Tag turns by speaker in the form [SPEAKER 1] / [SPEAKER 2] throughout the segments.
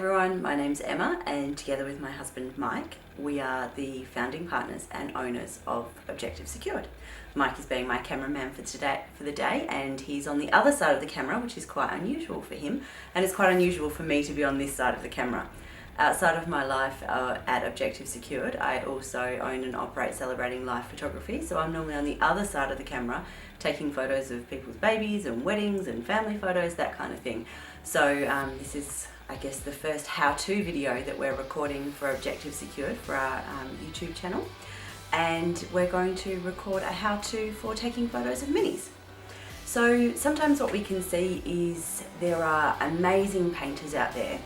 [SPEAKER 1] everyone, my name's Emma, and together with my husband Mike, we are the founding partners and owners of Objective Secured. Mike is being my cameraman for the day, and he's on the other side of the camera, which is quite unusual for him, and it's quite unusual for me to be on this side of the camera. Outside of my life at Objective Secured, I also own and operate Celebrating Life Photography, so I'm normally on the other side of the camera taking photos of people's babies and weddings and family photos, that kind of thing. So this is, I guess, the first how-to video that we're recording for Objective Secured for our YouTube channel, and we're going to record a how-to for taking photos of minis. So sometimes what we can see is there are amazing painters out there,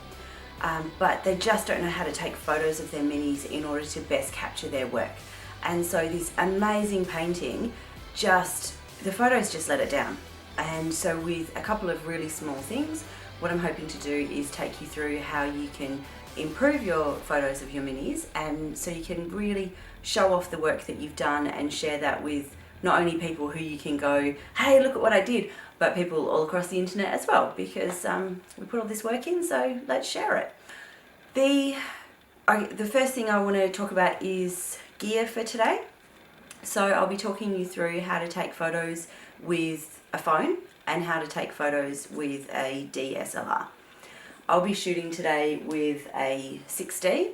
[SPEAKER 1] but they just don't know how to take photos of their minis in order to best capture their work. And so this amazing painting, the photos just let it down. And so with a couple of really small things, what I'm hoping to do is take you through how you can improve your photos of your minis, and so you can really show off the work that you've done and share that with not only people who you can go, hey, look at what I did, but people all across the internet as well, because we put all this work in, so let's share it. The first thing I want to talk about is gear for today. So I'll be talking you through how to take photos with a phone and how to take photos with a DSLR. I'll be shooting today with a 6D.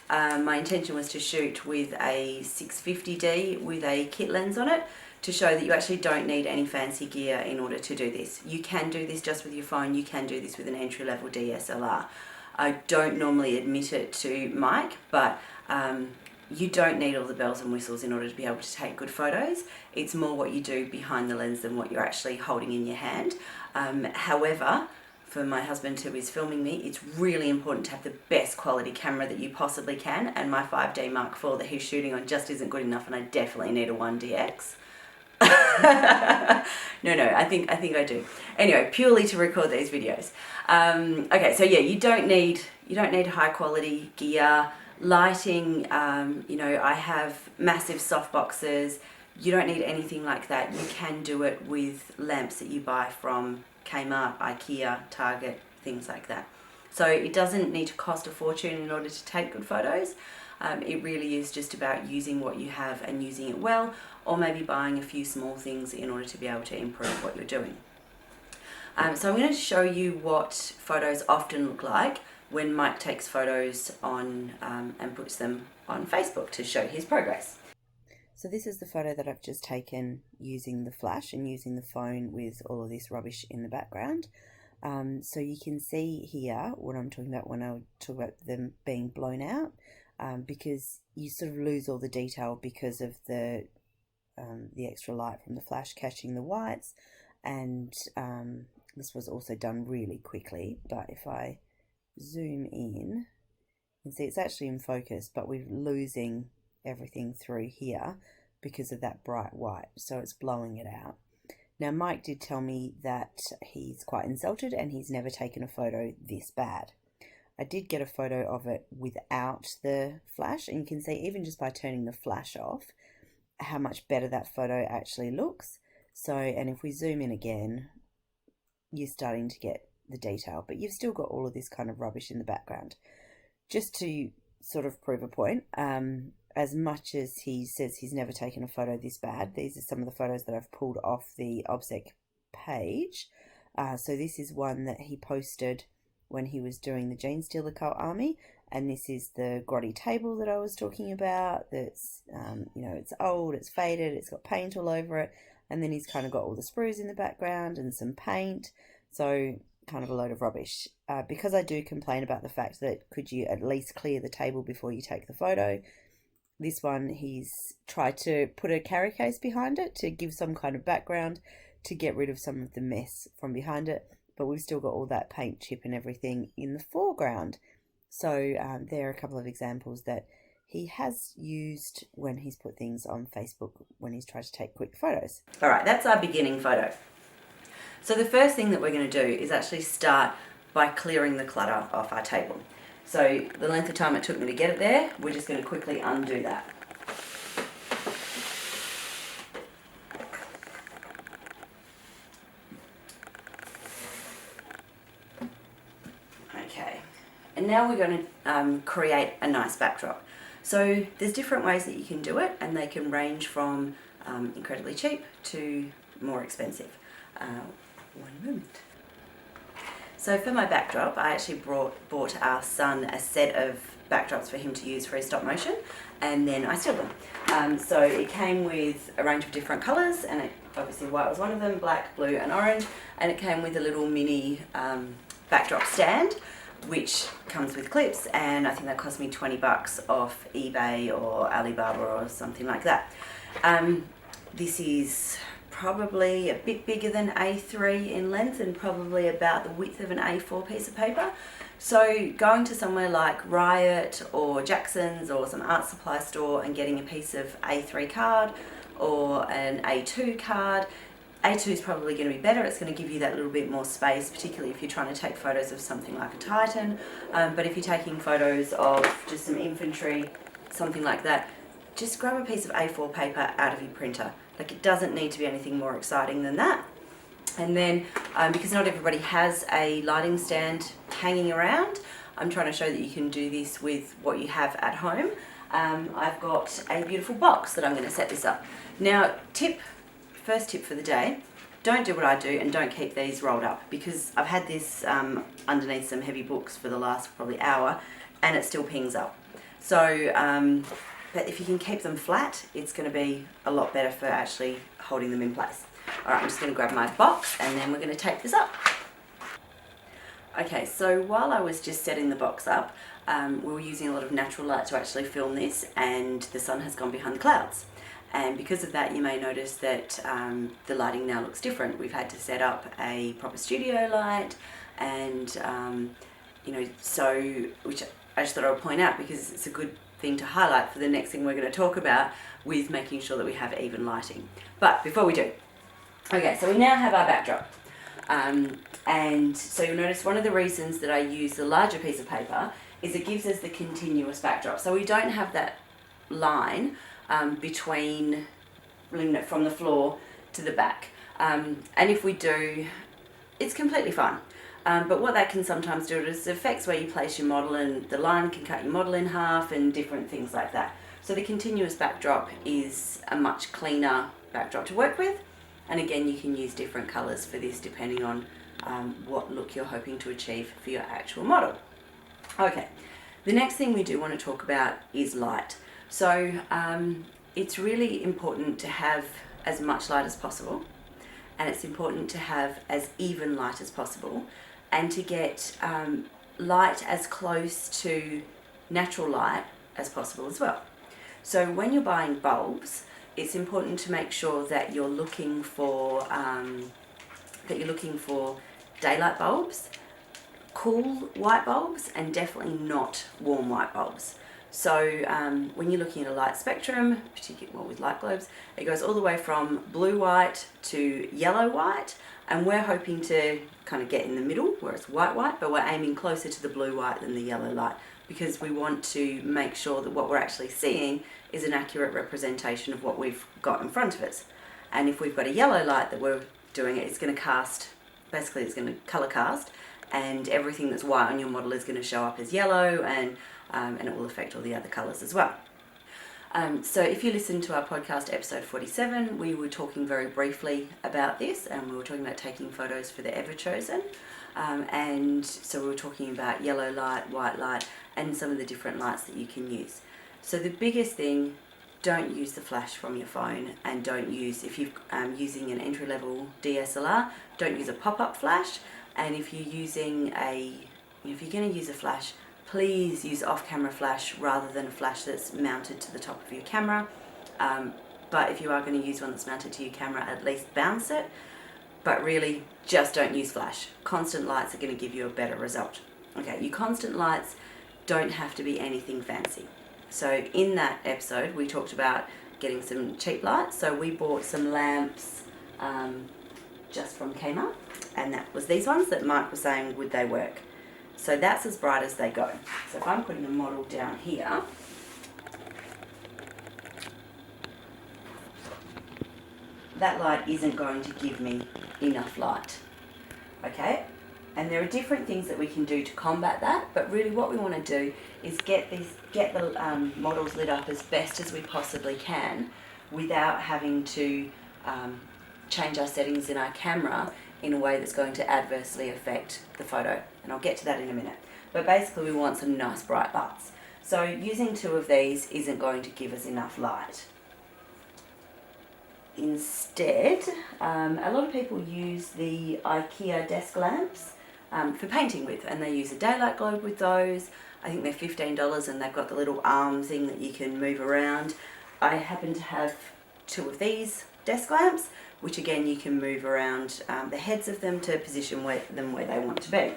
[SPEAKER 1] My intention was to shoot with a 650D with a kit lens on it to show that you actually don't need any fancy gear in order to do this. You can do this just with your phone, you can do this with an entry-level DSLR. I don't normally admit it to Mike, but you don't need all the bells and whistles in order to be able to take good photos. It's more what you do behind the lens than what you're actually holding in your hand. However, for my husband who is filming me, it's really important to have the best quality camera that you possibly can, and my 5D Mark IV that he's shooting on just isn't good enough, and I definitely need a 1DX. No, I think I do. Anyway, purely to record these videos. Okay, so yeah, you don't need high quality gear. Lighting, I have massive softboxes. You don't need anything like that. You can do it with lamps that you buy from Kmart, IKEA, Target, things like that. So it doesn't need to cost a fortune in order to take good photos. It really is just about using what you have and using it well, or maybe buying a few small things in order to be able to improve what you're doing. So I'm going to show you what photos often look like when Mike takes photos on and puts them on Facebook to show his progress. So this is the photo that I've just taken using the flash and using the phone with all of this rubbish in the background. So you can see here what I'm talking about when I talk about them being blown out, because you sort of lose all the detail because of the extra light from the flash catching the whites, and this was also done really quickly. But if I zoom in, you can see it's actually in focus, but we're losing everything through here because of that bright white, so it's blowing it out. Now Mike did tell me that he's quite insulted and he's never taken a photo this bad. I did get a photo of it without the flash, and you can see even just by turning the flash off how much better that photo actually looks. So, and if we zoom in again, you're starting to get the detail, but you've still got all of this kind of rubbish in the background. Just to sort of prove a point, as much as he says he's never taken a photo this bad, these are some of the photos that I've pulled off the OBSEC page. So this is one that he posted when he was doing the Gene Stealer Cult Army, and this is the grotty table that I was talking about. That's it's old, it's faded, it's got paint all over it, and then he's kind of got all the sprues in the background and some paint. So kind of a load of rubbish. Because I do complain about the fact that could you at least clear the table before you take the photo, this one he's tried to put a carry case behind it to give some kind of background to get rid of some of the mess from behind it, but we've still got all that paint chip and everything in the foreground. So there are a couple of examples that he has used when he's put things on Facebook when he's tried to take quick photos. All right, that's our beginning photo. So the first thing that we're going to do is actually start by clearing the clutter off our table. So the length of time it took me to get it there, we're just going to quickly undo that. and now we're going to create a nice backdrop. So there's different ways that you can do it, and they can range from incredibly cheap to more expensive. One moment. So for my backdrop, I actually bought our son a set of backdrops for him to use for his stop motion, and then I stilled them. So it came with a range of different colours, and obviously white was one of them, black, blue and orange, and it came with a little mini backdrop stand, which comes with clips, and I think that cost me 20 bucks off eBay or Alibaba or something like that. This is probably a bit bigger than A3 in length and probably about the width of an A4 piece of paper. So going to somewhere like Riot or Jackson's or some art supply store and getting a piece of A3 card or an A2 card, A2 is probably going to be better. It's going to give you that little bit more space, particularly if you're trying to take photos of something like a Titan. But if you're taking photos of just some infantry, something like that, just grab a piece of A4 paper out of your printer. Like, it doesn't need to be anything more exciting than that. And then, because not everybody has a lighting stand hanging around, I'm trying to show that you can do this with what you have at home. I've got a beautiful box that I'm going to set this up. Now, first tip for the day, don't do what I do and don't keep these rolled up, because I've had this underneath some heavy books for the last probably hour and it still pings up. So, but if you can keep them flat, it's going to be a lot better for actually holding them in place. Alright, I'm just going to grab my box and then we're going to tape this up. Okay, so while I was just setting the box up, we were using a lot of natural light to actually film this, and the sun has gone behind the clouds. And because of that, you may notice that the lighting now looks different. We've had to set up a proper studio light, and which I just thought I would point out because it's a good thing to highlight for the next thing we're going to talk about, with making sure that we have even lighting. But before we do, okay, so we now have our backdrop. And so you'll notice one of the reasons that I use the larger piece of paper is it gives us the continuous backdrop. So we don't have that line between from the floor to the back. And if we do, it's completely fine. But what that can sometimes do is it affects where you place your model, and the line can cut your model in half and different things like that. So the continuous backdrop is a much cleaner backdrop to work with. And again, you can use different colours for this depending on what look you're hoping to achieve for your actual model. Okay, the next thing we do want to talk about is light. So it's really important to have as much light as possible, and it's important to have as even light as possible, and to get light as close to natural light as possible as well. So when you're buying bulbs, it's important to make sure that you're looking for daylight bulbs, cool white bulbs, and definitely not warm white bulbs. So when you're looking at a light spectrum, particularly with light globes, it goes all the way from blue-white to yellow-white, and we're hoping to kind of get in the middle where it's white-white, but we're aiming closer to the blue-white than the yellow light, because we want to make sure that what we're actually seeing is an accurate representation of what we've got in front of us. And if we've got a yellow light that we're doing, it's going to cast, basically it's going to colour cast, and everything that's white on your model is going to show up as yellow, and it will affect all the other colours as well. So if you listen to our podcast episode 47, we were talking very briefly about this, and we were talking about taking photos for the Everchosen. And so we were talking about yellow light, white light, and some of the different lights that you can use. So the biggest thing, don't use the flash from your phone, and don't use, if you're using an entry-level DSLR, don't use a pop-up flash. And if you're using if you're going to use a flash, please use off-camera flash rather than a flash that's mounted to the top of your camera. But if you are going to use one that's mounted to your camera, at least bounce it. But really, just don't use flash. Constant lights are going to give you a better result. Okay, your constant lights don't have to be anything fancy. So in that episode, we talked about getting some cheap lights. So we bought some lamps just from Kmart, and that was these ones that Mike was saying, would they work? So that's as bright as they go. So if I'm putting the model down here, that light isn't going to give me enough light. Okay, And there are different things that we can do to combat that, but really what we want to do is get the models lit up as best as we possibly can without having to change our settings in our camera in a way that's going to adversely affect the photo. And I'll get to that in a minute. But basically we want some nice bright lights. So using 2 of these isn't going to give us enough light. Instead, a lot of people use the IKEA desk lamps for painting with, and they use a daylight globe with those. I think they're $15 and they've got the little arm thing that you can move around. I happen to have 2 of these desk lamps, which again you can move around the heads of them to position them where they want to be.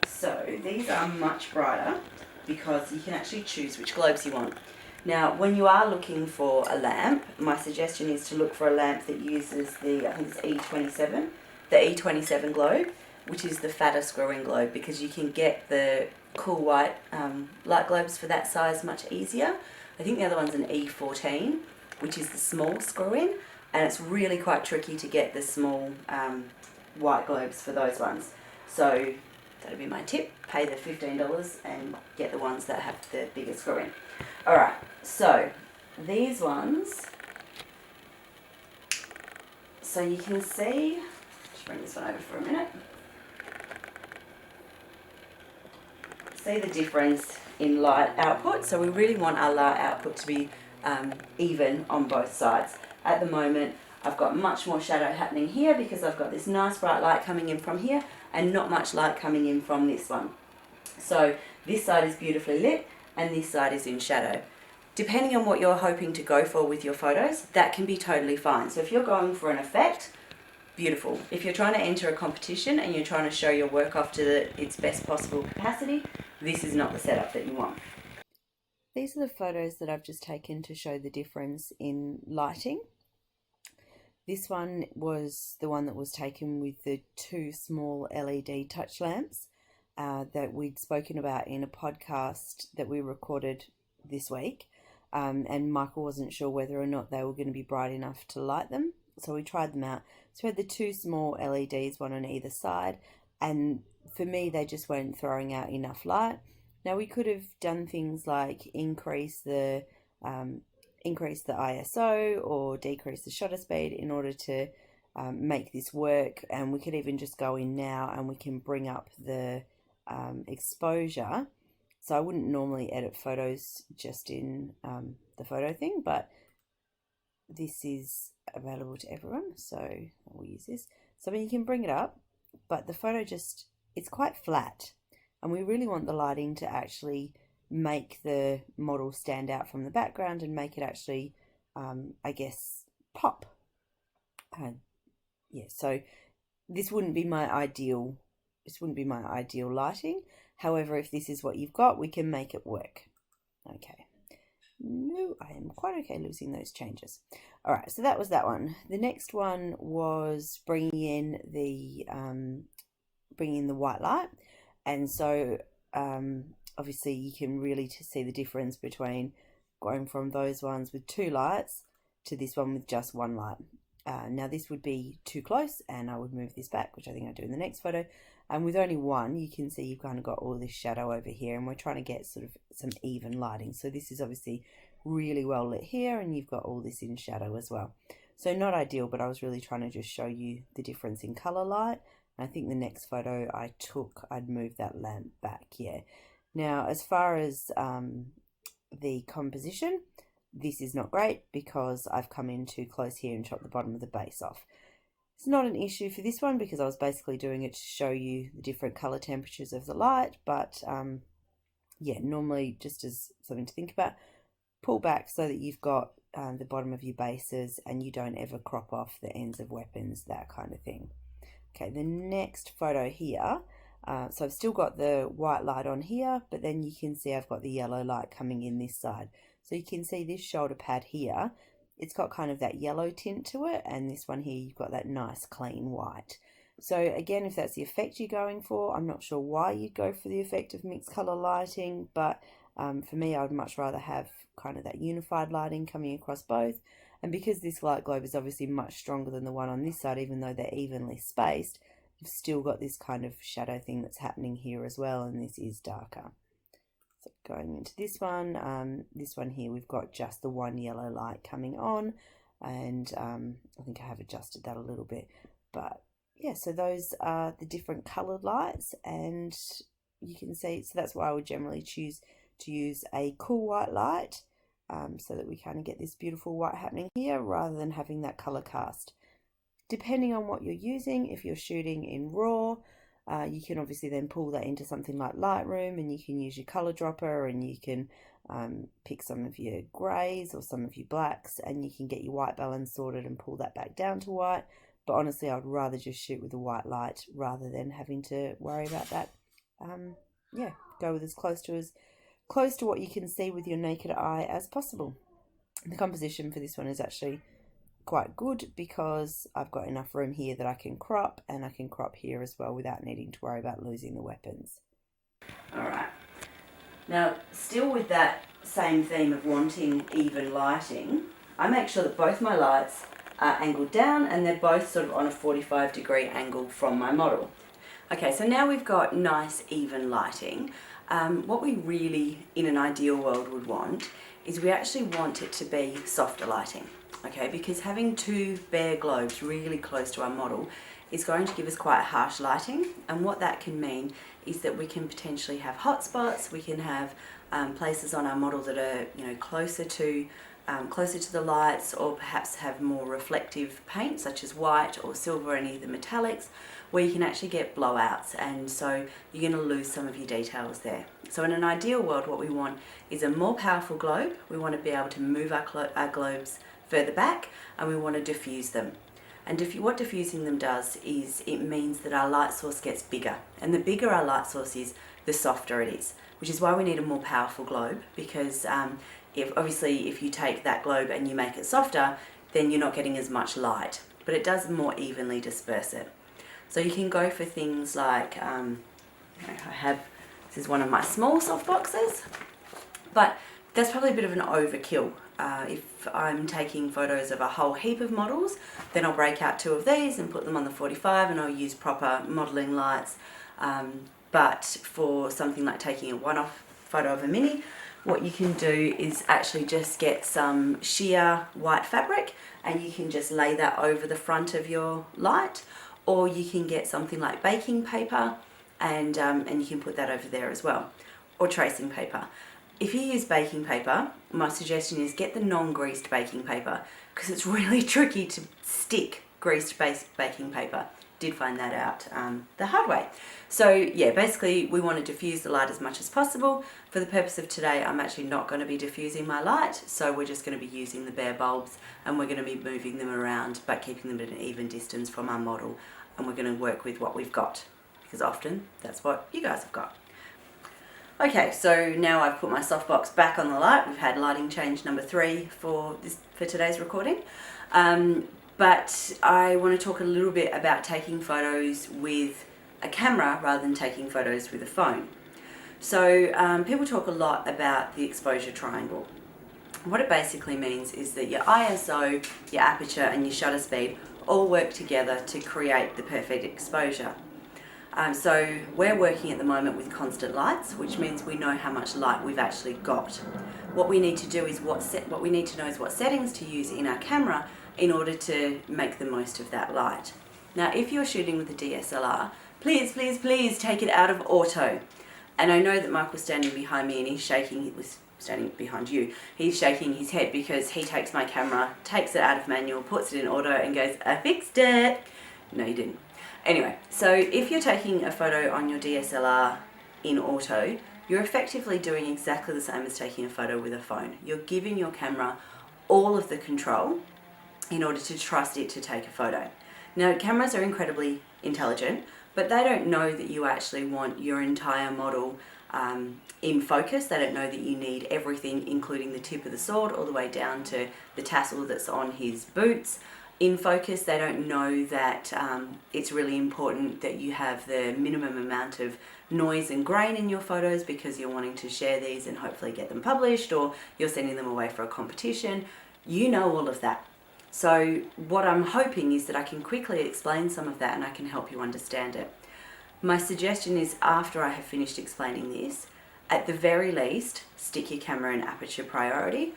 [SPEAKER 1] So these are much brighter because you can actually choose which globes you want. Now, when you are looking for a lamp, my suggestion is to look for a lamp that uses the, I think it's E27, the E27 globe, which is the fatter screw-in globe, because you can get the cool white light globes for that size much easier. I think the other one's an E14, which is the small screw-in, and it's really quite tricky to get the small white globes for those ones. So that'll be my tip, pay the $15 and get the ones that have the bigger screw-in. Alright, so these ones, so you can see, just bring this one over for a minute, see the difference in light output. So we really want our light output to be even on both sides. At the moment I've got much more shadow happening here because I've got this nice bright light coming in from here and not much light coming in from this one. So this side is beautifully lit and this side is in shadow. Depending on what you're hoping to go for with your photos, that can be totally fine. So if you're going for an effect, beautiful. If you're trying to enter a competition and you're trying to show your work off to its best possible capacity, this is not the setup that you want. These are the photos that I've just taken to show the difference in lighting. This one was the one that was taken with the 2 small LED touch lamps that we'd spoken about in a podcast that we recorded this week. And Michael wasn't sure whether or not they were going to be bright enough to light them. So we tried them out. So we had the 2 small LEDs, one on either side. And for me, they just weren't throwing out enough light. Now we could have done things like increase the ISO or decrease the shutter speed in order to make this work. And we could even just go in now and we can bring up the exposure. So I wouldn't normally edit photos just in the photo thing, but this is available to everyone, so we'll use this. So I mean, you can bring it up, but the photo just, it's quite flat. And we really want the lighting to actually make the model stand out from the background and make it actually, I guess, pop. Yeah, so this wouldn't be my ideal lighting. However, if this is what you've got, we can make it work. Okay. No, I am quite okay losing those changes. All right, so that was that one. The next one was bringing in the white light. And so obviously you can really see the difference between going from those ones with 2 lights to this one with just 1 light. Now this would be too close and I would move this back, which I think I do in the next photo. And with only 1, you can see you've kind of got all this shadow over here, and we're trying to get sort of some even lighting. So this is obviously really well lit here, and you've got all this in shadow as well. So not ideal, but I was really trying to just show you the difference in color light. I think the next photo I took, I'd move that lamp back, yeah. Now, as far as the composition, this is not great because I've come in too close here and chopped the bottom of the base off. It's not an issue for this one because I was basically doing it to show you the different color temperatures of the light, but yeah, normally just as something to think about, pull back so that you've got the bottom of your bases and you don't ever crop off the ends of weapons, that kind of thing. Okay, the next photo here, so I've still got the white light on here, but then you can see I've got the yellow light coming in this side. So you can see this shoulder pad here, it's got kind of that yellow tint to it, and this one here, you've got that nice clean white. So again, if that's the effect you're going for, I'm not sure why you'd go for the effect of mixed color lighting, but for me, I would much rather have kind of that unified lighting coming across both. And because this light globe is obviously much stronger than the one on this side, even though they're evenly spaced, you've still got this kind of shadow thing that's happening here as well, and this is darker. So going into this one here, we've got just the one yellow light coming on, and I think I have adjusted that a little bit, but yeah, so those are the different colored lights, and you can see, so that's why I would generally choose to use a cool white light, so that we kind of get this beautiful white happening here rather than having that color cast. Depending on what you're using, if you're shooting in RAW, you can obviously then pull that into something like Lightroom, and you can use your color dropper, and you can pick some of your grays or some of your blacks, and you can get your white balance sorted and pull that back down to white. But honestly, I would rather just shoot with a white light rather than having to worry about that. Yeah, go with as close to what you can see with your naked eye as possible. The composition for this one is actually quite good because I've got enough room here that I can crop, and I can crop here as well without needing to worry about losing the weapons. Alright, now still with that same theme of wanting even lighting, I make sure that both my lights are angled down and they're both sort of on a 45-degree angle from my model. Okay, so now we've got nice even lighting. What we really, in an ideal world, would want is we actually want it to be softer lighting, okay, because having two bare globes really close to our model is going to give us quite harsh lighting, and what that can mean is that we can potentially have hot spots, we can have places on our model that are, you know, closer to the lights, or perhaps have more reflective paint such as white or silver, any of the metallics, where you can actually get blowouts, and so you're going to lose some of your details there. So in an ideal world, what we want is a more powerful globe. We want to be able to move our globes further back, and we want to diffuse them. And what diffusing them does is it means that our light source gets bigger, and the bigger our light source is, the softer it is, which is why we need a more powerful globe, because if you take that globe and you make it softer, then you're not getting as much light, but it does more evenly disperse it. So you can go for things like, this is one of my small softboxes, but that's probably a bit of an overkill. If I'm taking photos of a whole heap of models, then I'll break out two of these and put them on the 45, and I'll use proper modelling lights. But for something like taking a one-off photo of a mini, what you can do is actually just get some sheer white fabric, and you can just lay that over the front of your light, or you can get something like baking paper, and you can put that over there as well, or tracing paper. If you use baking paper, my suggestion is get the non-greased baking paper, because it's really tricky to stick greased baking paper. Did find that out the hard way. So yeah, basically we want to diffuse the light as much as possible. For the purpose of today, I'm actually not going to be diffusing my light, so we're just going to be using the bare bulbs, and we're going to be moving them around but keeping them at an even distance from our model, and we're going to work with what we've got, because often that's what you guys have got. Okay, so now I've put my softbox back on the light. We've had lighting change number 3 for today's recording. But I want to talk a little bit about taking photos with a camera rather than taking photos with a phone. So people talk a lot about the exposure triangle. What it basically means is that your ISO, your aperture and your shutter speed all work together to create the perfect exposure. So we're working at the moment with constant lights, which means we know how much light we've actually got. What we need to do is what settings to use in our camera in order to make the most of that light. Now, if you're shooting with a DSLR, please, please, please take it out of auto. And I know that Mike was standing behind me and he's shaking, he was standing behind you, he's shaking his head because he takes my camera, takes it out of manual, puts it in auto and goes, I fixed it. No, you didn't. Anyway, so if you're taking a photo on your DSLR in auto, you're effectively doing exactly the same as taking a photo with a phone. You're giving your camera all of the control in order to trust it to take a photo. Now, cameras are incredibly intelligent, but they don't know that you actually want your entire model in focus. They don't know that you need everything, including the tip of the sword, all the way down to the tassel that's on his boots, in focus. They don't know that it's really important that you have the minimum amount of noise and grain in your photos because you're wanting to share these and hopefully get them published, or you're sending them away for a competition. You know all of that. So what I'm hoping is that I can quickly explain some of that and I can help you understand it. My suggestion is, after I have finished explaining this, at the very least, stick your camera in aperture priority,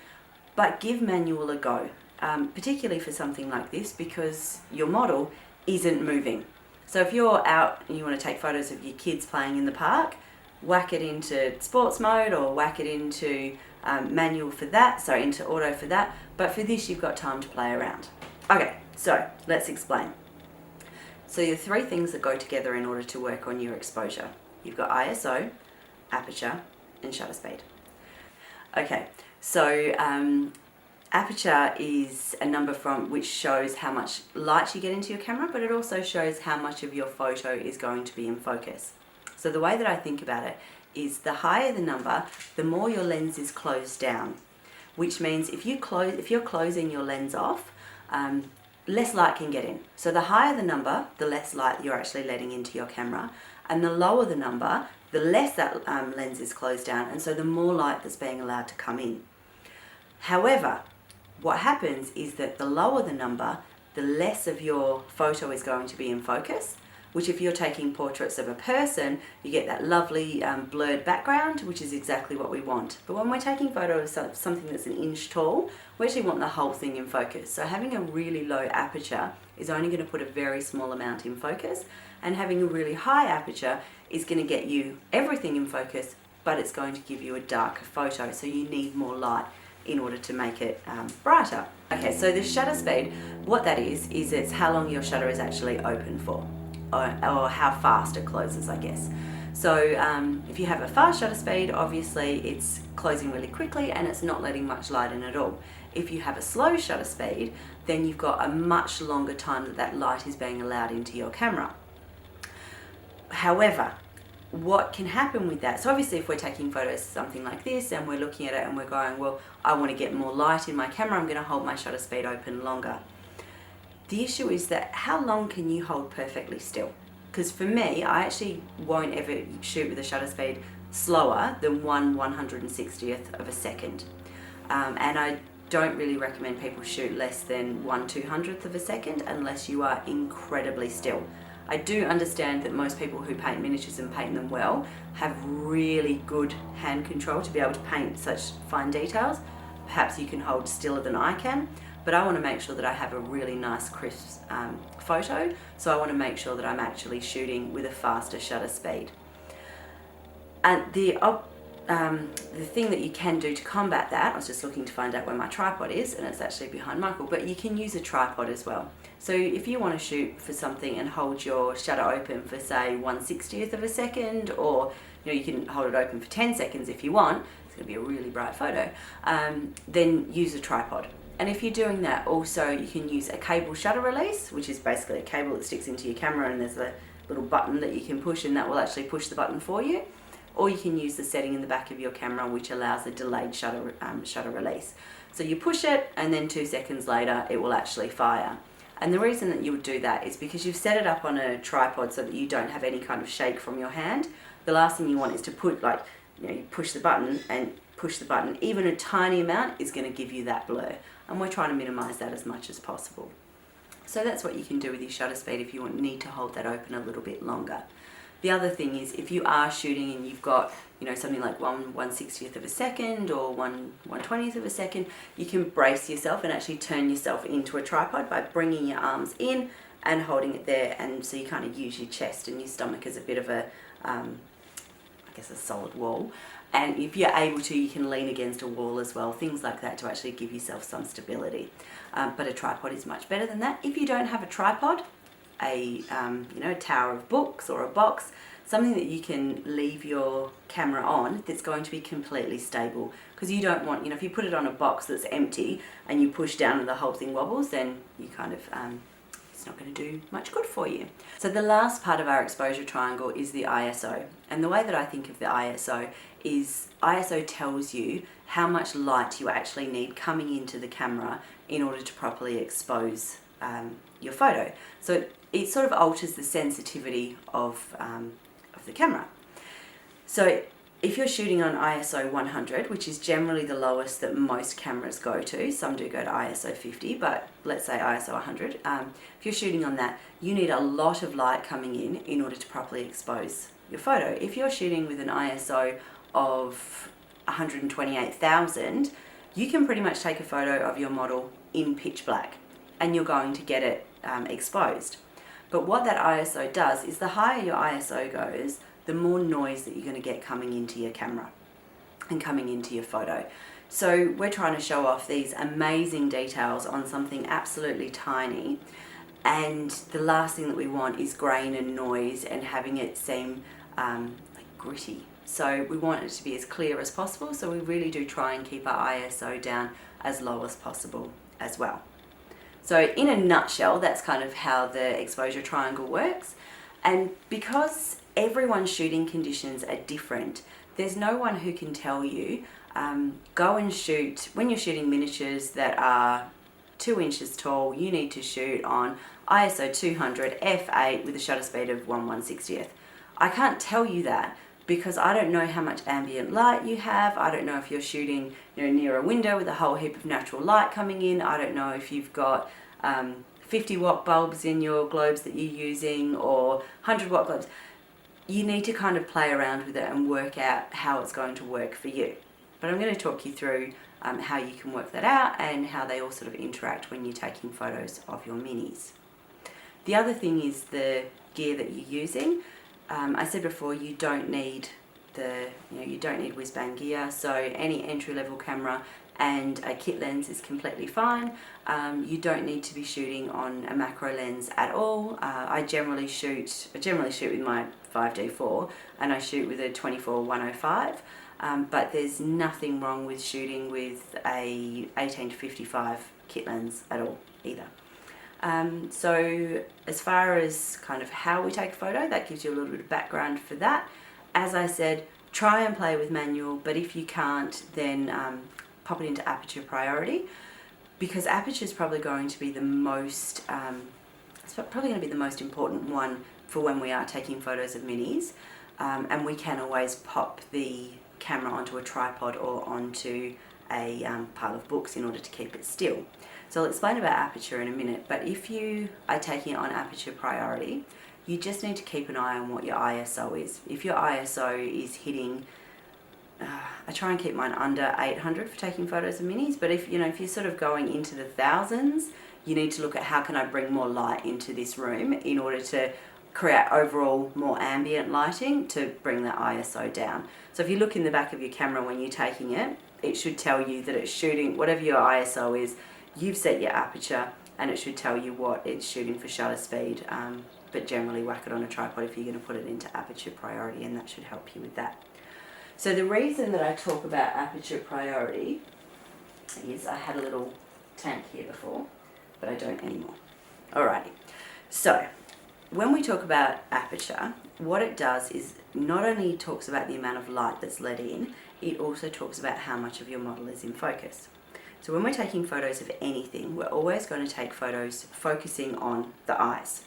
[SPEAKER 1] but give manual a go, particularly for something like this, because your model isn't moving. So if you're out and you want to take photos of your kids playing in the park, whack it into sports mode or whack it into manual for that, so into auto for that, but for this you've got time to play around. Okay, so let's explain. So the three things that go together in order to work on your exposure. You've got ISO, aperture, and shutter speed. Okay, so aperture is a number from which shows how much light you get into your camera, but it also shows how much of your photo is going to be in focus. So the way that I think about it is, the higher the number, the more your lens is closed down, which means if you're closing your lens off, less light can get in. So the higher the number, the less light you're actually letting into your camera, and the lower the number, the less that lens is closed down, and so the more light that's being allowed to come in. However, what happens is that the lower the number, the less of your photo is going to be in focus, which if you're taking portraits of a person, you get that lovely blurred background, which is exactly what we want. But when we're taking photos of something that's an inch tall, we actually want the whole thing in focus. So having a really low aperture is only going to put a very small amount in focus, and having a really high aperture is going to get you everything in focus, but it's going to give you a darker photo, so you need more light in order to make it brighter. Okay, so the shutter speed, what that is it's how long your shutter is actually open for, or how fast it closes, I guess. So if you have a fast shutter speed, obviously it's closing really quickly and it's not letting much light in at all. If you have a slow shutter speed, then you've got a much longer time that light is being allowed into your camera. However, what can happen with that, so obviously if we're taking photos of something like this and we're looking at it and we're going, well, I want to get more light in my camera, I'm going to hold my shutter speed open longer. The issue is that how long can you hold perfectly still? Because for me, I actually won't ever shoot with a shutter speed slower than 1/160th of a second. And I don't really recommend people shoot less than 1/200th of a second unless you are incredibly still. I do understand that most people who paint miniatures and paint them well have really good hand control to be able to paint such fine details. Perhaps you can hold stiller than I can, but I want to make sure that I have a really nice crisp photo, so I want to make sure that I'm actually shooting with a faster shutter speed. And the thing that you can do to combat that, I was just looking to find out where my tripod is, and it's actually behind Michael, but you can use a tripod as well. So if you want to shoot for something and hold your shutter open for say 1/60th of a second, or you can hold it open for 10 seconds if you want, it's going to be a really bright photo, then use a tripod. And if you're doing that, also you can use a cable shutter release, which is basically a cable that sticks into your camera and there's a little button that you can push and that will actually push the button for you. Or you can use the setting in the back of your camera which allows a delayed shutter release. So you push it and then 2 seconds later it will actually fire. And the reason that you would do that is because you've set it up on a tripod so that you don't have any kind of shake from your hand. The last thing you want is to put, you push the button and push the button. Even a tiny amount is going to give you that blur. And we're trying to minimize that as much as possible. So that's what you can do with your shutter speed if you need to hold that open a little bit longer. The other thing is, if you are shooting and you've got something like 1/160th of a second or 1/120th of a second, you can brace yourself and actually turn yourself into a tripod by bringing your arms in and holding it there, and so you kind of use your chest and your stomach as a bit of a a solid wall. And if you're able to, you can lean against a wall as well, things like that, to actually give yourself some stability. But a tripod is much better than that. If you don't have a tripod, a tower of books or a box, something that you can leave your camera on that's going to be completely stable, because you don't want, if you put it on a box that's empty and you push down and the whole thing wobbles, then you kind of it's not going to do much good for you. So the last part of our exposure triangle is the ISO, and the way that I think of the ISO is ISO tells you how much light you actually need coming into the camera in order to properly expose your photo. So it sort of alters the sensitivity of the camera. So if you're shooting on ISO 100, which is generally the lowest that most cameras go to, some do go to ISO 50, but let's say ISO 100, if you're shooting on that, you need a lot of light coming in order to properly expose your photo. If you're shooting with an ISO of 128,000, you can pretty much take a photo of your model in pitch black and you're going to get it exposed. But what that ISO does is the higher your ISO goes, the more noise that you're going to get coming into your camera and coming into your photo. So we're trying to show off these amazing details on something absolutely tiny, and the last thing that we want is grain and noise and having it seem like gritty. So we want it to be as clear as possible, so we really do try and keep our ISO down as low as possible as well. So in a nutshell, that's kind of how the exposure triangle works. And because everyone's shooting conditions are different, there's no one who can tell you, go and shoot, when you're shooting miniatures that are 2 inches tall, you need to shoot on ISO 200 f8 with a shutter speed of 1/160th. I can't tell you that because I don't know how much ambient light you have. I don't know if you're shooting, near a window with a whole heap of natural light coming in. I don't know if you've got 50 watt bulbs in your globes that you're using or 100 watt globes. You need to kind of play around with it and work out how it's going to work for you. But I'm going to talk you through how you can work that out and how they all sort of interact when you're taking photos of your minis. The other thing is the gear that you're using. I said before, you don't need you don't need whiz bang gear, so any entry-level camera and a kit lens is completely fine. You don't need to be shooting on a macro lens at all. I generally shoot with my 5D4 and I shoot with a 24-105, but there's nothing wrong with shooting with a 18-55 kit lens at all either. So as far as kind of how we take a photo, that gives you a little bit of background for that. As I said, try and play with manual, but if you can't, then pop it into aperture priority, because aperture is probably going to be the most, it's probably going to be the most important one for when we are taking photos of minis, and we can always pop the camera onto a tripod or onto a pile of books in order to keep it still. So I'll explain about aperture in a minute, but if you are taking it on aperture priority, you just need to keep an eye on what your ISO is. If your ISO is hitting, I try and keep mine under 800 for taking photos of minis, but if you're sort of going into the thousands, you need to look at how can I bring more light into this room in order to create overall more ambient lighting to bring that ISO down. So if you look in the back of your camera when you're taking it, it should tell you that it's shooting, whatever your ISO is, you've set your aperture and it should tell you what it's shooting for shutter speed, but generally whack it on a tripod if you're going to put it into aperture priority, and that should help you with that. So the reason that I talk about aperture priority is I had a little tank here before, but I don't anymore. Alrighty, so when we talk about aperture, what it does is not only talks about the amount of light that's let in, it also talks about how much of your model is in focus. So when we're taking photos of anything, we're always going to take photos focusing on the eyes.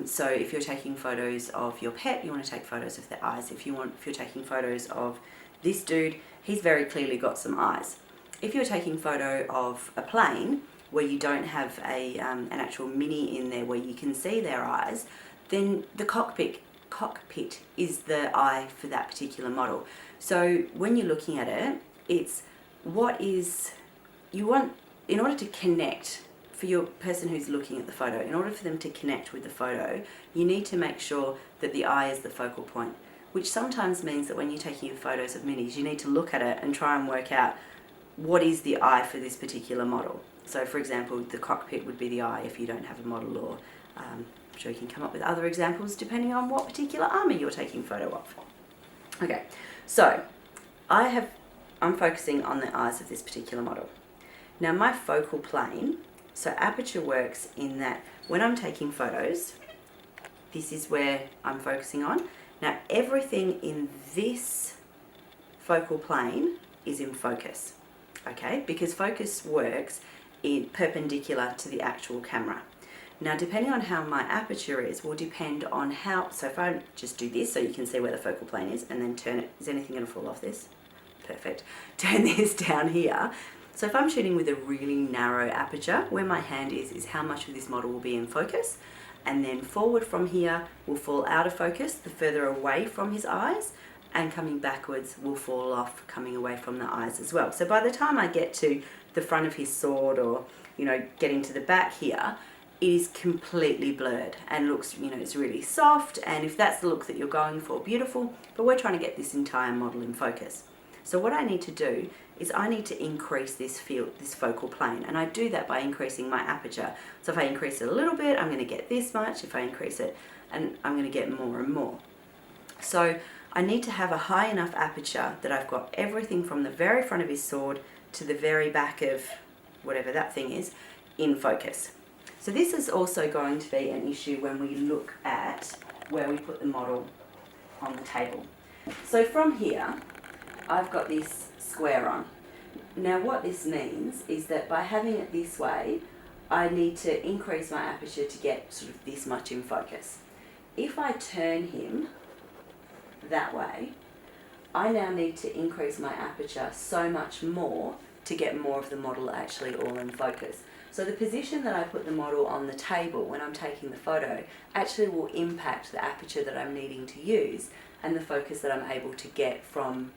[SPEAKER 1] So if you're taking photos of your pet, you want to take photos of their eyes. If you're taking photos of this dude, he's very clearly got some eyes. If you're taking photo of a plane where you don't have an actual mini in there where you can see their eyes, then the cockpit is the eye for that particular model. So when you're looking at it, it's what is you want in order to connect. For your person who's looking at the photo, in order for them to connect with the photo, you need to make sure that the eye is the focal point, which sometimes means that when you're taking your photos of minis, you need to look at it and try and work out what is the eye for this particular model. So for example, the cockpit would be the eye if you don't have a model, or I'm sure you can come up with other examples depending on what particular armour you're taking photo of. Okay, so I'm focusing on the eyes of this particular model. Now my focal plane, so aperture works in that when I'm taking photos, this is where I'm focusing on. Now everything in this focal plane is in focus, okay? Because focus works in perpendicular to the actual camera. Now, depending on how my aperture is, will depend on how, so if I just do this so you can see where the focal plane is, and then turn it, is anything going to fall off this? Perfect. Turn this down here. So if I'm shooting with a really narrow aperture, where my hand is how much of this model will be in focus, and then forward from here will fall out of focus the further away from his eyes, and coming backwards will fall off coming away from the eyes as well. So by the time I get to the front of his sword, or getting to the back here, it is completely blurred and looks, it's really soft, and if that's the look that you're going for, beautiful, but we're trying to get this entire model in focus. So what I need to do is I need to increase this focal plane, and I do that by increasing my aperture. So if I increase it a little bit, I'm going to get this much. If I increase it, and I'm going to get more and more. So I need to have a high enough aperture that I've got everything from the very front of his sword to the very back of whatever that thing is in focus. So this is also going to be an issue when we look at where we put the model on the table. So from here, I've got this square on. Now what this means is that by having it this way, I need to increase my aperture to get sort of this much in focus. If I turn him that way, I now need to increase my aperture so much more to get more of the model actually all in focus. So the position that I put the model on the table when I'm taking the photo actually will impact the aperture that I'm needing to use and the focus that I'm able to get from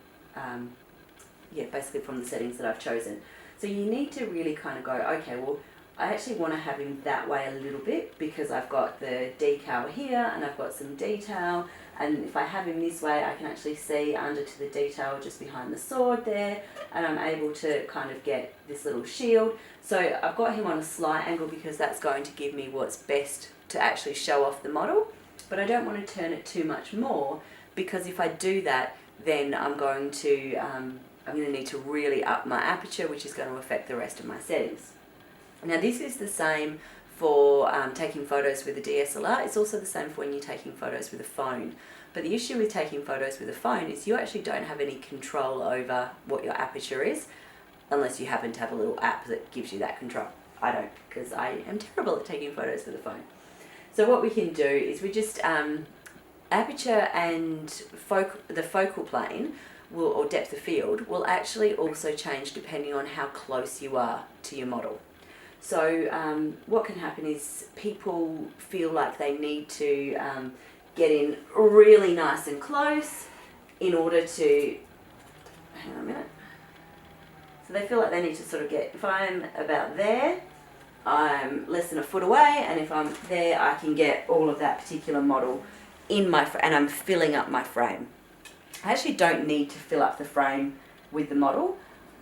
[SPEAKER 1] basically from the settings that I've chosen. So you need to really kind of go, okay, well, I actually want to have him that way a little bit because I've got the decal here and I've got some detail, and if I have him this way I can actually see under to the detail just behind the sword there, and I'm able to kind of get this little shield. So I've got him on a slight angle because that's going to give me what's best to actually show off the model, but I don't want to turn it too much more, because if I do that then I'm going to need to really up my aperture, which is going to affect the rest of my settings. Now this is the same for taking photos with a DSLR. It's also the same for when you're taking photos with a phone. But the issue with taking photos with a phone is you actually don't have any control over what your aperture is, unless you happen to have a little app that gives you that control. I don't, because I am terrible at taking photos with a phone. So what we can do is we just, aperture and the focal plane or depth of field will actually also change depending on how close you are to your model. So what can happen is people feel like they need to get in really nice and close in order to, hang on a minute, so they feel like they need to sort of get, if I'm about there, I'm less than a foot away, and if I'm there I can get all of that particular model in my and I'm filling up my frame. I actually don't need to fill up the frame with the model,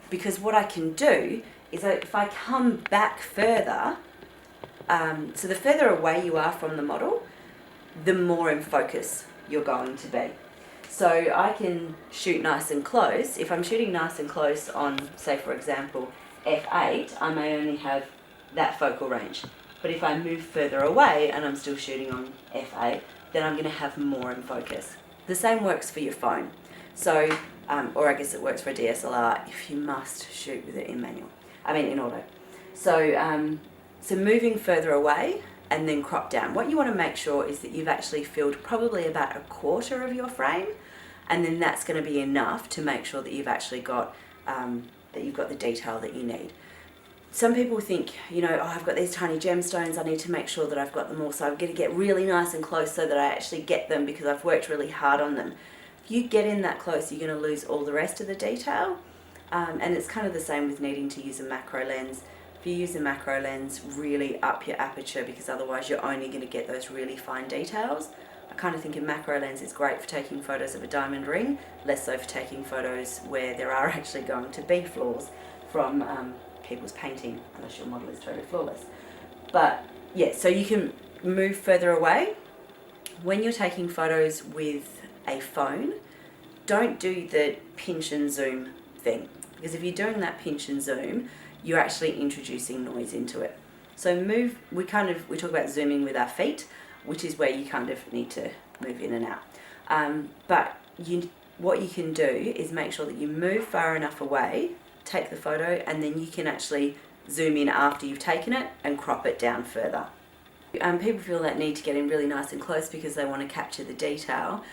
[SPEAKER 1] because what I can do is that if I come back further, so the further away you are from the model, the more in focus you're going to be. So I can shoot nice and close. If I'm shooting nice and close on, say for example, f8, I may only have that focal range. But if I move further away and I'm still shooting on f8, then I'm going to have more in focus. The same works for your phone. So, or I guess it works for a DSLR if you must shoot with it in in auto. So, so moving further away and then crop down. What you want to make sure is that you've actually filled probably about a quarter of your frame, and then that's going to be enough to make sure that you've actually got the detail that you need. Some people think, oh, I've got these tiny gemstones, I need to make sure that I've got them all, so I'm going to get really nice and close so that I actually get them because I've worked really hard on them. If you get in that close, you're going to lose all the rest of the detail, and it's kind of the same with needing to use a macro lens. If you use a macro lens, really up your aperture, because otherwise you're only going to get those really fine details. I kind of think a macro lens is great for taking photos of a diamond ring, less so for taking photos where there are actually going to be flaws from people's painting, unless your model is totally flawless. But yeah, so you can move further away. When you're taking photos with a phone, don't do the pinch and zoom thing, because if you're doing that pinch and zoom, you're actually introducing noise into it. So we talk about zooming with our feet, which is where you kind of need to move in and out. But what you can do is make sure that you move far enough away, take the photo, and then you can actually zoom in after you've taken it and crop it down further. People feel that need to get in really nice and close because they want to capture the detail.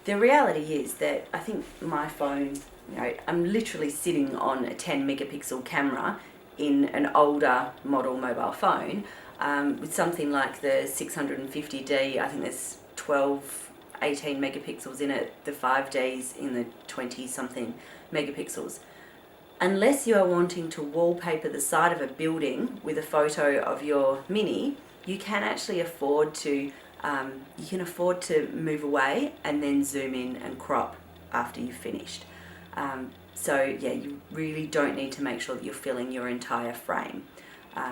[SPEAKER 1] The reality is that I think my phone, you know, I'm literally sitting on a 10 megapixel camera in an older model mobile phone with something like the 650D. I think there's 12, 18 megapixels in it, the 5Ds in the 20 something megapixels. Unless you are wanting to wallpaper the side of a building with a photo of your Mini, you can actually afford to move away and then zoom in and crop after you've finished. So yeah, you really don't need to make sure that you're filling your entire frame.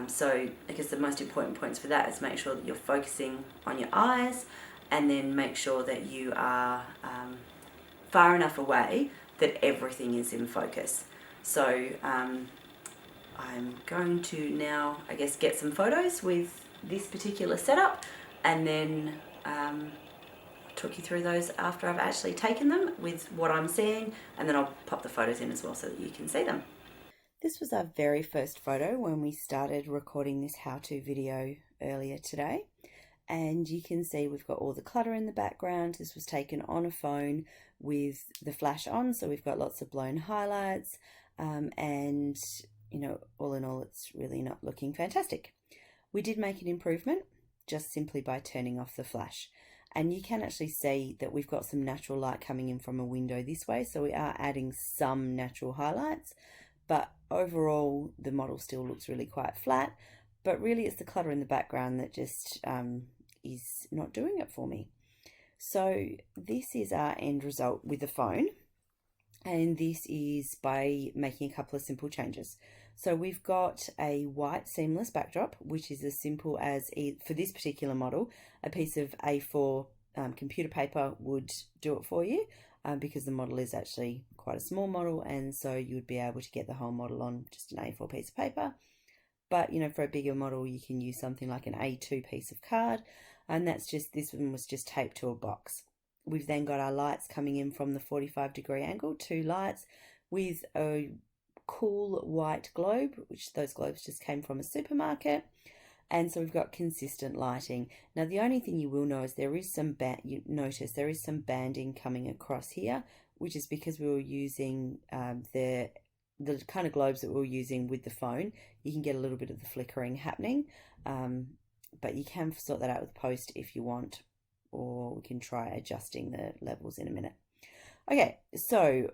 [SPEAKER 1] So I guess the most important points for that is make sure that you're focusing on your eyes, and then make sure that you are far enough away that everything is in focus. So I'm going to now, I guess, get some photos with this particular setup, and then talk you through those after I've actually taken them with what I'm seeing, and then I'll pop the photos in as well so that you can see them. This was our very first photo when we started recording this how-to video earlier today, and you can see we've got all the clutter in the background. This was taken on a phone with the flash on, so we've got lots of blown highlights, and you know, all in all, it's really not looking fantastic. We did make an improvement just simply by turning off the flash, and you can actually see that we've got some natural light coming in from a window this way, so we are adding some natural highlights, but overall the model still looks really quite flat. But really it's the clutter in the background that just is not doing it for me. So this is our end result with the phone, and this is by making a couple of simple changes. So we've got a white seamless backdrop, which is as simple as, for this particular model, a piece of A4 computer paper would do it for you, because the model is actually quite a small model, and so you would be able to get the whole model on just an A4 piece of paper. But you know, for a bigger model you can use something like an A2 piece of card, and that's just, this one was just taped to a box. We've then got our lights coming in from the 45-degree angle, 2 lights with a cool white globe, which those globes just came from a supermarket. And so we've got consistent lighting. Now the only thing you will know is there is some there is some banding coming across here, which is because we were using the kind of globes that we were using with the phone. You can get a little bit of the flickering happening, but you can sort that out with post if you want, or we can try adjusting the levels in a minute. Okay, so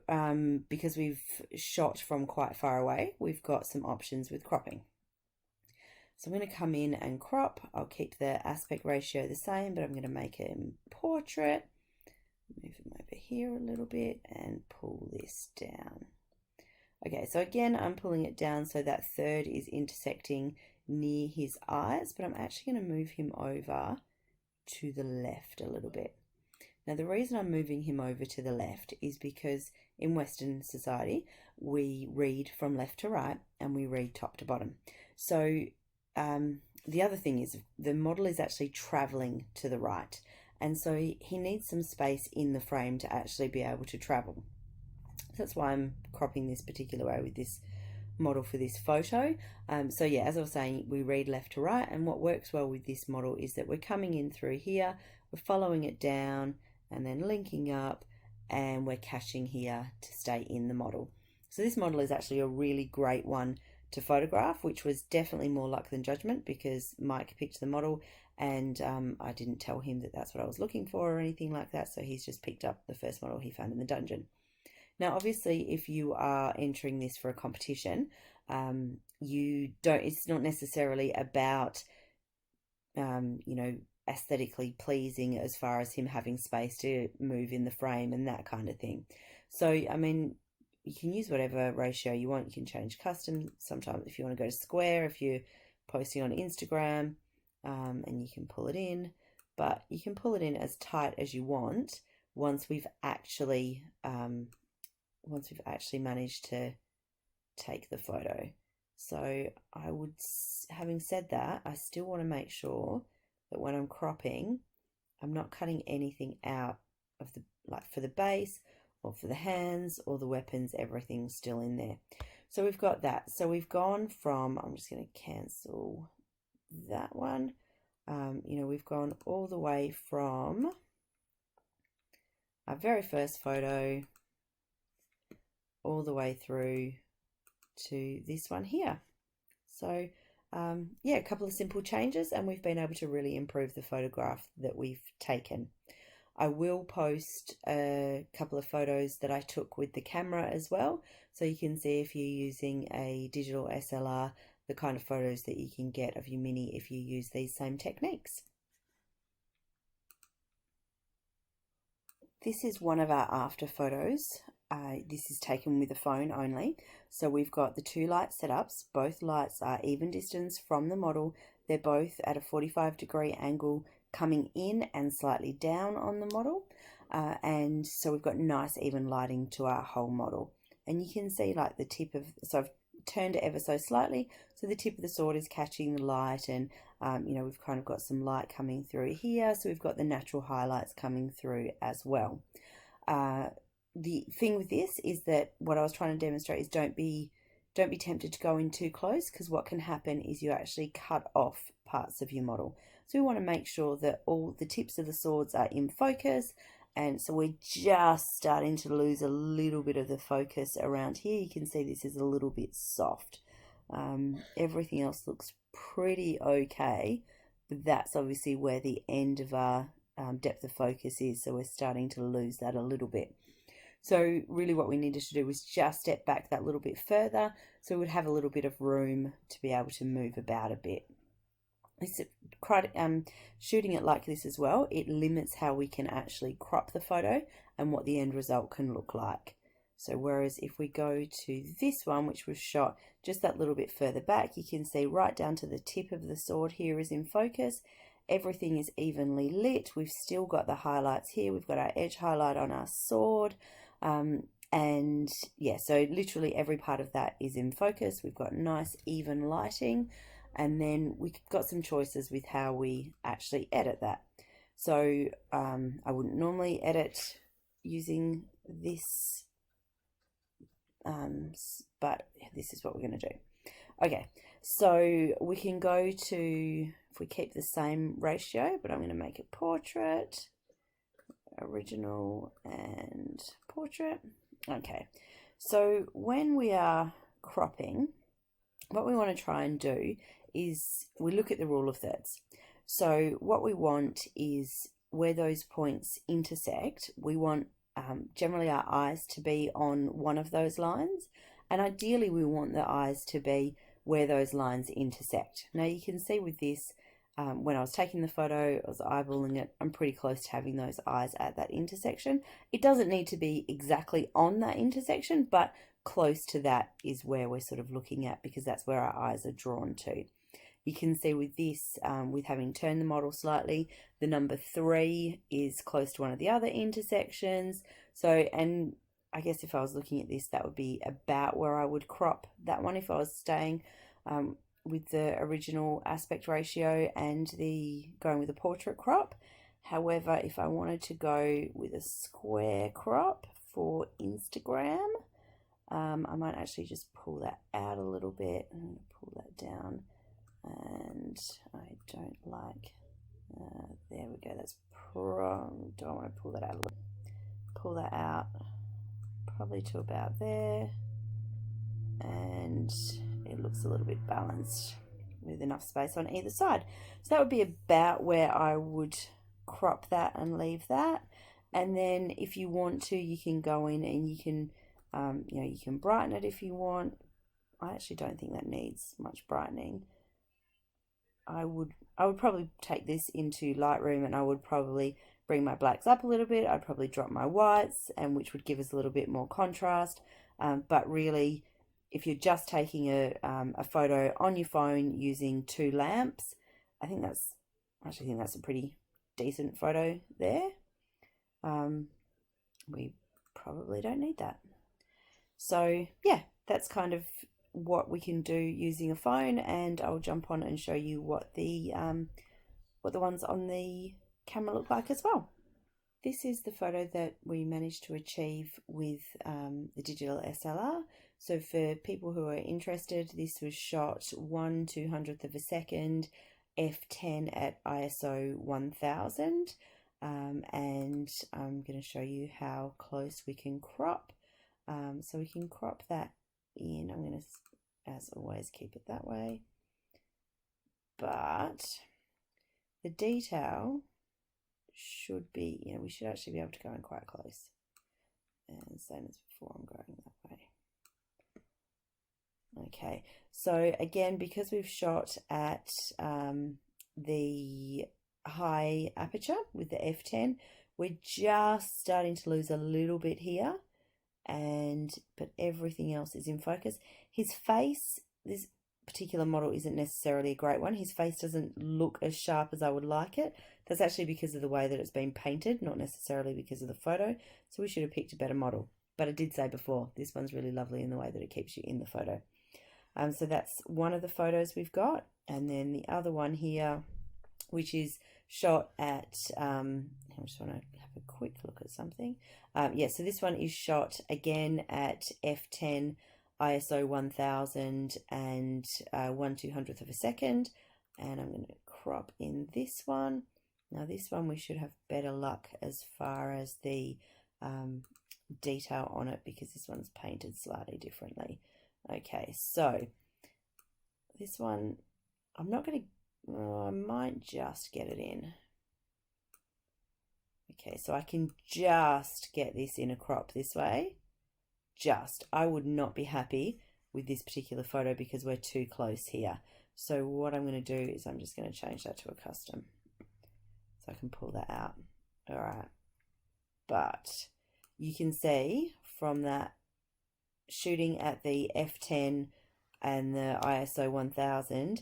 [SPEAKER 1] because we've shot from quite far away, we've got some options with cropping. So I'm going to come in and crop. I'll keep the aspect ratio the same, but I'm going to make it in portrait. Move him over here a little bit and pull this down. Okay, so again, I'm pulling it down so that third is intersecting near his eyes, but I'm actually going to move him over to the left a little bit. Now the reason I'm moving him over to the left is because in Western society we read from left to right and we read top to bottom. So the other thing is the model is actually traveling to the right, and so he needs some space in the frame to actually be able to travel. So that's why I'm cropping this particular way with this model for this photo. So yeah, as I was saying, we read left to right, and what works well with this model is that we're coming in through here, we're following it down and then linking up, and we're caching here to stay in the model. So this model is actually a really great one to photograph, which was definitely more luck than judgment, because Mike picked the model and I didn't tell him that that's what I was looking for or anything like that, so he's just picked up the first model he found in the dungeon. Now obviously if you are entering this for a competition, it's not necessarily about you know, aesthetically pleasing as far as him having space to move in the frame and that kind of thing. So I mean, you can use whatever ratio you want. You can change custom sometimes if you want to go to square, if you're posting on Instagram, and you can pull it in, but you can pull it in as tight as you want once we've actually managed to take the photo. So I would, having said that, I still want to make sure that when I'm cropping, I'm not cutting anything out of the, like for the base or for the hands or the weapons, everything's still in there. So we've got that. So we've gone from, I'm just going to cancel that one. You know, we've gone all the way from our very first photo all the way through to this one here. So yeah, a couple of simple changes and we've been able to really improve the photograph that we've taken. I will post a couple of photos that I took with the camera as well, so you can see if you're using a digital SLR, the kind of photos that you can get of your Mini if you use these same techniques. This is one of our after photos. This is taken with a phone only. So we've got the two light setups. Both lights are even distance from the model. They're both at a 45-degree angle coming in and slightly down on the model. And so we've got nice even lighting to our whole model. And you can see like the tip of, so I've turned it ever so slightly, so the tip of the sword is catching the light, and you know, we've kind of got some light coming through here, so we've got the natural highlights coming through as well. The thing with this is that what I was trying to demonstrate is don't be tempted to go in too close, because what can happen is you actually cut off parts of your model. So we want to make sure that all the tips of the swords are in focus, and so we're just starting to lose a little bit of the focus around here. You can see this is a little bit soft. Everything else looks pretty okay, but that's obviously where the end of our depth of focus is, so we're starting to lose that a little bit. So really what we needed to do was just step back that little bit further, so we would have a little bit of room to be able to move about a bit. Shooting it like this as well, it limits how we can actually crop the photo and what the end result can look like. So whereas if we go to this one, which was shot just that little bit further back, you can see right down to the tip of the sword here is in focus. Everything is evenly lit. We've still got the highlights here. We've got our edge highlight on our sword. And yeah, so literally every part of that is in focus. We've got nice even lighting. And then we've got some choices with how we actually edit that. So I wouldn't normally edit using this, but this is what we're going to do. Okay, so we can go to, if we keep the same ratio, but I'm going to make it portrait, original, and portrait. Okay, so when we are cropping, what we want to try and do is we look at the rule of thirds. So what we want is where those points intersect, we want generally our eyes to be on one of those lines, and ideally we want the eyes to be where those lines intersect. Now you can see with this, when I was taking the photo, I was eyeballing it, I'm pretty close to having those eyes at that intersection. It doesn't need to be exactly on that intersection, but close to that is where we're sort of looking at, because that's where our eyes are drawn to. You can see with this, with having turned the model slightly, the number 3 is close to one of the other intersections. So, and I guess if I was looking at this, that would be about where I would crop that one if I was staying with the original aspect ratio and going with the portrait crop. However, if I wanted to go with a square crop for Instagram, I might actually just pull that out a little bit and pull that down, and I don't like, there we go, that's don't want to pull that out a little, pull that out probably to about there, and it looks a little bit balanced with enough space on either side. So that would be about where I would crop that and leave that. And then if you want to, you can go in and you can you know, you can brighten it if you want. I actually don't think that needs much brightening. I would probably take this into Lightroom, and I would probably bring my blacks up a little bit. I'd probably drop my whites, and which would give us a little bit more contrast. But really, if you're just taking a photo on your phone using 2 lamps, I think that's a pretty decent photo there. We probably don't need that. So yeah, that's kind of what we can do using a phone, and I'll jump on and show you what the ones on the camera look like as well. This is the photo that we managed to achieve with the digital SLR. So for people who are interested, this was shot 1/200th of a second, f10 at ISO 1000, and I'm going to show you how close we can crop. So we can crop that in. I'm going to, as always, keep it that way. But the detail should be, you know, we should actually be able to go in quite close. And same as before, I'm going that way. Okay, so again, because we've shot at the high aperture with the f10, we're just starting to lose a little bit here, but everything else is in focus. His face, this particular model isn't necessarily a great one. His face doesn't look as sharp as I would like it. That's actually because of the way that it's been painted, not necessarily because of the photo. So we should have picked a better model. But I did say before, this one's really lovely in the way that it keeps you in the photo. So that's one of the photos we've got. And then the other one here, which is shot at, I just want to have a quick look at something. Yeah, so this one is shot again at f10, ISO 1000 and 1/200th of a second. And I'm going to crop in this one. Now this one we should have better luck as far as the detail on it, because this one's painted slightly differently. Okay, so this one, I'm not going to, I might just get it in. Okay, so I can just get this in a crop this way. Just, I would not be happy with this particular photo because we're too close here. So what I'm going to do is I'm just going to change that to a custom. So I can pull that out. All right. But you can see from that shooting at the f10 and the ISO 1000,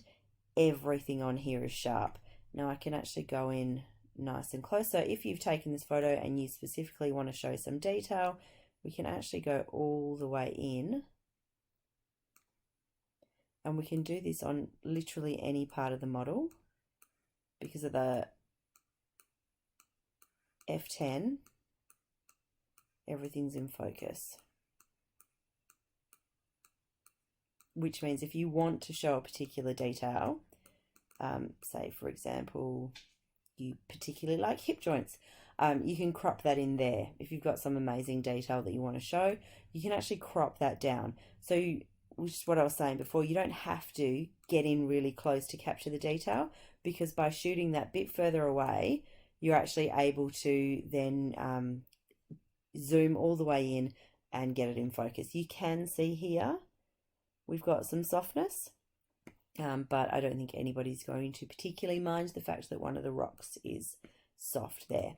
[SPEAKER 1] everything on here is sharp. Now I can actually go in nice and close. So if you've taken this photo and you specifically want to show some detail, we can actually go all the way in. And we can do this on literally any part of the model because of the f10, everything's in focus. Which means if you want to show a particular detail, say for example, you particularly like hip joints, you can crop that in there. If you've got some amazing detail that you want to show, you can actually crop that down. So, which is what I was saying before, you don't have to get in really close to capture the detail, because by shooting that bit further away, you're actually able to then zoom all the way in and get it in focus. You can see here, we've got some softness, but I don't think anybody's going to particularly mind the fact that one of the rocks is soft there.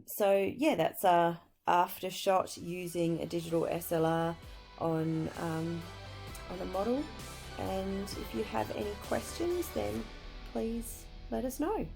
[SPEAKER 1] So yeah, that's a after shot using a digital SLR on a model. And if you have any questions, then please let us know.